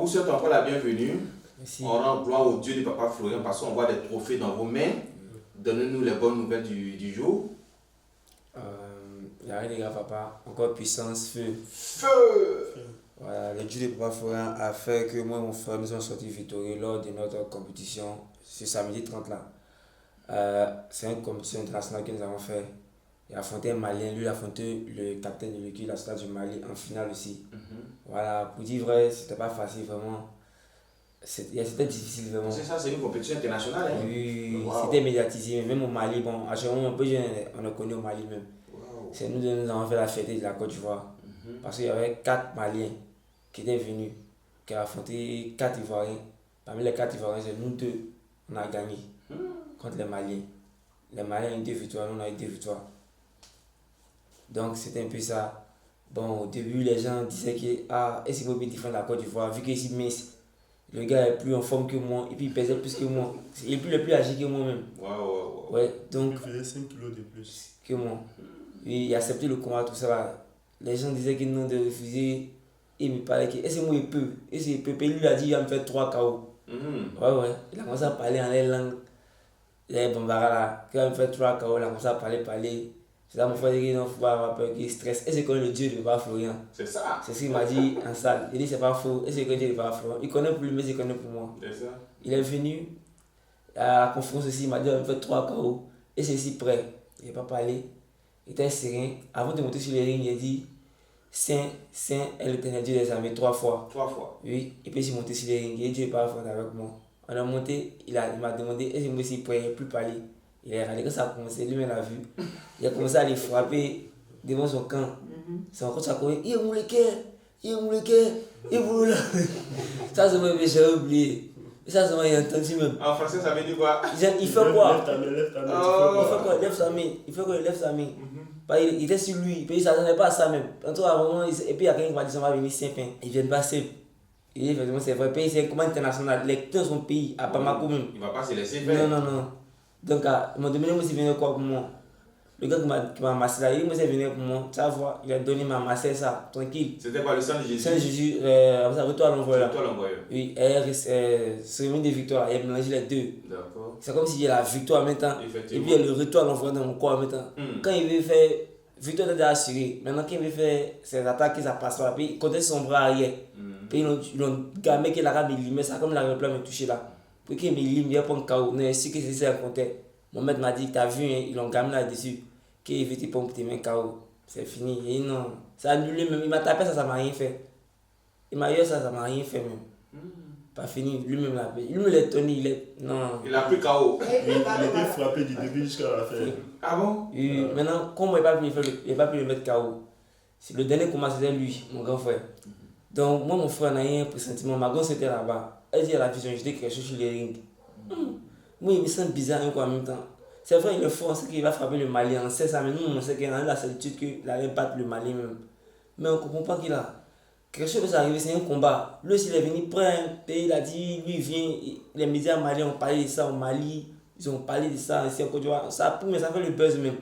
vous souhaite encore la bienvenue. Merci. On rend gloire au Dieu de Papa Florian parce qu'on voit des trophées dans vos mains. Donnez-nous les bonnes nouvelles du jour. Il n'y a rien de grave, papa. Encore puissance, feu. Feu! Voilà, le Dieu de Papa Florian a fait que moi et mon frère nous sommes sortis victorieux lors de notre compétition ce samedi 30 là. C'est une compétition internationale que nous avons fait. Il a affronté un Malien, lui il a affronté le capitaine de l'équipe nationale du Mali en finale aussi. Voilà, pour dire vrai, c'était pas facile vraiment. C'était difficile vraiment. C'est ça, c'est une compétition internationale. Hein? Oui, Wow. c'était médiatisé, même au Mali. Bon, à chaque moment, un peu jeune, on le connaît au Mali même. Wow. C'est nous avons fait la fête de la Côte d'Ivoire. Parce qu'il y avait 4 Maliens qui étaient venus, qui ont affronté 4 Ivoiriens. Parmi les 4 Ivoiriens, c'est nous deux, on a gagné contre les Maliens. Les Maliens ont eu 2 victoires, nous on a eu 2 victoires. Donc c'était un peu ça. Bon, au début, les gens disaient que est-ce qu'il peut défendre la Côte d'Ivoire, vu qu'il est si mince. Le gars est plus en forme que moi, et puis il pesait plus que moi. Il est plus âgé que moi-même. Wow. Ouais, donc. Il faisait 5 kilos de plus que moi. Oui, il a accepté le combat, tout ça là. Les gens disaient qu'il non de refuser. Il me parlait que est-ce que moi il peut. Est-ce qu'il peut. Puis lui a dit il va me faire 3 KO. Ouais. Il a commencé à parler en les langues. Les bambara là. Quand il va me faire 3 KO, il a commencé à parler. C'est là mon frère dit non, il faut pas avoir peur, qu'il stresse. Est-ce qu'il connaît le Dieu de Papa Florian? C'est ça. C'est ce qu'il m'a dit en salle. Il dit c'est pas faux. Est-ce qu'il connaît le Dieu de Papa Florian? Il connaît pour lui, mais il connaît pour moi. C'est ça. Il est venu à la conférence aussi, il m'a dit on va me faire 3 KO. Et c'est ici prêt. Il n'a pas parlé. Il était serein. Avant de monter sur les rings, il a dit Saint est l'éternel Dieu des armées 3 fois. 3 fois. Oui, et puis il s'est monté sur les rings. Il a dit Dieu n'est pas fort avec moi. On a monté, il m'a demandé est-ce que moi aussi prêt? Il n'a plus parlé. Il est râlé. Quand ça a commencé, lui-même l'a vu. Il a commencé à les frapper devant son camp. Son camp, ça a couru. Il est où le cœur? Il est où le cœur? Il est où là? Ça, c'est moi, j'ai oublié. Ça, c'est moi, il a entendu même. En français, ça veut dire quoi? Il fait quoi? Lève ta main, lève ta main. Oh. Il fait quoi? Il lève sa main. Il fait quoi? Il lève sa main. Il était sur lui. Puis il ne s'attendait pas à ça même. En tout cas, à un moment, et puis il y a quelqu'un qui m'a dit ça va venir simple. Ils ne viennent pas simple. Et effectivement, c'est vrai. Puis c'est un combat international. Les dans son pays, à Bamako même. Il ne va pas se laisser faire. Non. Donc, ils m'ont demandé moi si venir quoi pour moi. Le gars qui m'a massé là, il dit moi si venir pour moi. Ça va, il a donné ma massé ça, tranquille. C'était pas le sang de Jésus. Saint Jésus, ça retourne à l'envoyeur. Toi l'envoyeur. Oui, cérémonie de victoire, il a mélangé les deux. D'accord. C'est comme s'il y a la victoire en même temps. Et puis il y a le retour à l'envoyeur dans mon corps en même temps. Quand il veut faire, victoire est déjà assurée. Maintenant, quand il veut faire ses attaques, ça passe pas. Puis il comptait son bras arrière. Puis ils l'ont gamé qu'il a ramené, il met ça comme la replay me touché là. Puis qu'il me lime, il va prendre KO. Non, c'est que c'est ça le comptait. Mon maître m'a dit, t'as vu, hein, ils l'ont gamé là-dessus. Qu'il veut te pomper tes mains KO. C'est fini. Et non, ça a annulé même. Il m'a tapé, ça m'a rien fait. Il m'a eu ça m'a rien fait même. Pas fini, lui-même l'a fait. Lui-même l'a tenu, non. Il a pris KO. Il était frappé du début jusqu'à la fin. Ah bon? Maintenant, comme il n'a pas pu le mettre KO, le dernier combat c'était lui, mon grand frère. Donc, moi, mon frère n'a eu un pressentiment. Ma grosse était là-bas. Elle dit à la vision, je dis quelque chose sur les rings. Moi, il me sent bizarre en même temps. C'est vrai, il est fort, c'est qu'il va frapper le Mali. On sait ça, mais nous, on sait qu'il a la certitude qu'il allait battre le Mali même. Mais on ne comprend pas qu'il a. Quelque chose peut arriver, c'est un combat. Lui, s'il est venu prendre un pays, il a dit, lui, il vient. Les médias maliens ont parlé de ça au Mali. Ils ont parlé de ça ici en Côte d'Ivoire. Ça fait le buzz même.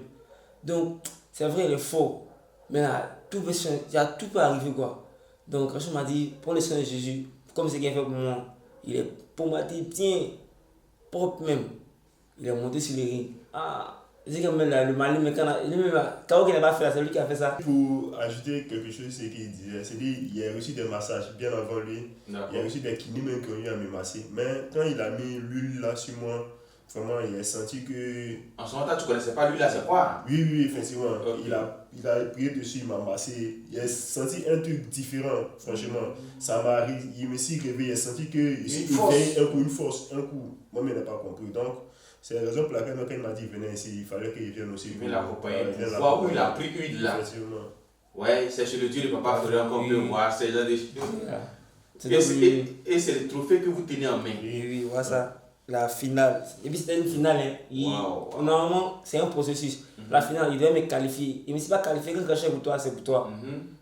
Donc, c'est vrai, il est fort. Mais là, tout peut arriver quoi. Donc, quand je m'a dit, pour le Seigneur de Jésus, comme c'est qu'il a fait pour moi, il est pour moi, tiens, propre même. Il est monté sur les rings. Je dis que même là, le Mali, mais quand il n'a pas fait ça, c'est lui qui a fait ça. Pour ajouter quelque chose, c'est qu'il disait, il a reçu des massages bien avant lui. Il a reçu des kinés même qui ont eu à me masser. Mais quand il a mis l'huile là sur moi, vraiment, il a senti que. En ce moment-là, tu ne connaissais pas lui là, c'est quoi? Oui, effectivement. Okay. Il a prié dessus, il m'a massé. Il a senti un truc différent, franchement. Ça m'a il me s'est réveillé, il a senti que. Une force, un coup. Moi, je n'ai pas compris. Donc, c'est la raison pour laquelle, quand il m'a dit venez ici, il fallait qu'il vienne aussi. Il vient l'accompagner pour voir où il a pris une là. Ouais, c'est chez le Dieu de Papa Florian qu'on peut voir ces gens des choses. Et c'est le trophée que vous tenez en main. Oui, voilà ça. La finale. Et puis c'était une finale. Wow. Normalement, c'est un processus. La finale, il devait me qualifier. Il ne me s'est pas qualifié quand je suis pour toi, c'est pour toi.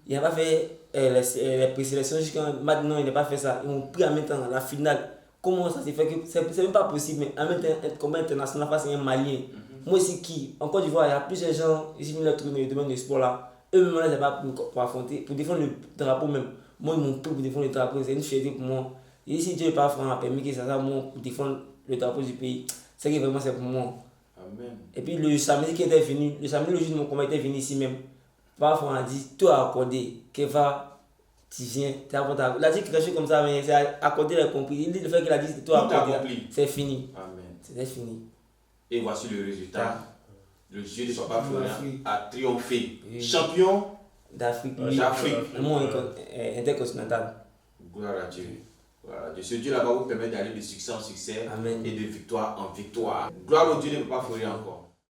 Il n'a pas fait les présélections jusqu'à maintenant, il n'a pas fait ça. Ils m'ont pris en même temps la finale. Comment ça s'est fait que c'est même pas possible, mais en même temps, un combat international face à un Malien. Moi, c'est qui? En Côte d'Ivoire, il y a plusieurs gens, ici, qui me le domaine du sport là. Eux-mêmes, là, c'est pas pour affronter, pour défendre le drapeau même. Moi, ils m'ont pris pour défendre le drapeau, c'est une fierté pour moi. Et si Dieu pas a permis que ça soit moi pour défendre le drapeau du pays, c'est que vraiment c'est pour moi. Amen. Et puis le samedi qui était venu, le jour de mon combat était venu ici même. Parfois on a dit, tout a accordé, Keva, tu viens, tu as accordé. Il a dit quelque chose comme ça, mais c'est accordé, il a compris. Il dit le fait qu'il a dit c'est tout accordé, c'est fini. Amen. C'était fini. Et voici le résultat. Le Dieu de Papa Florian a triomphé. Champion d'Afrique, le monde intercontinental. Gloire à Dieu. Voilà. Ce Dieu-là va vous permettre d'aller de succès en succès. Amen. Et de victoire en victoire. Gloire au Dieu de Papa Florian encore.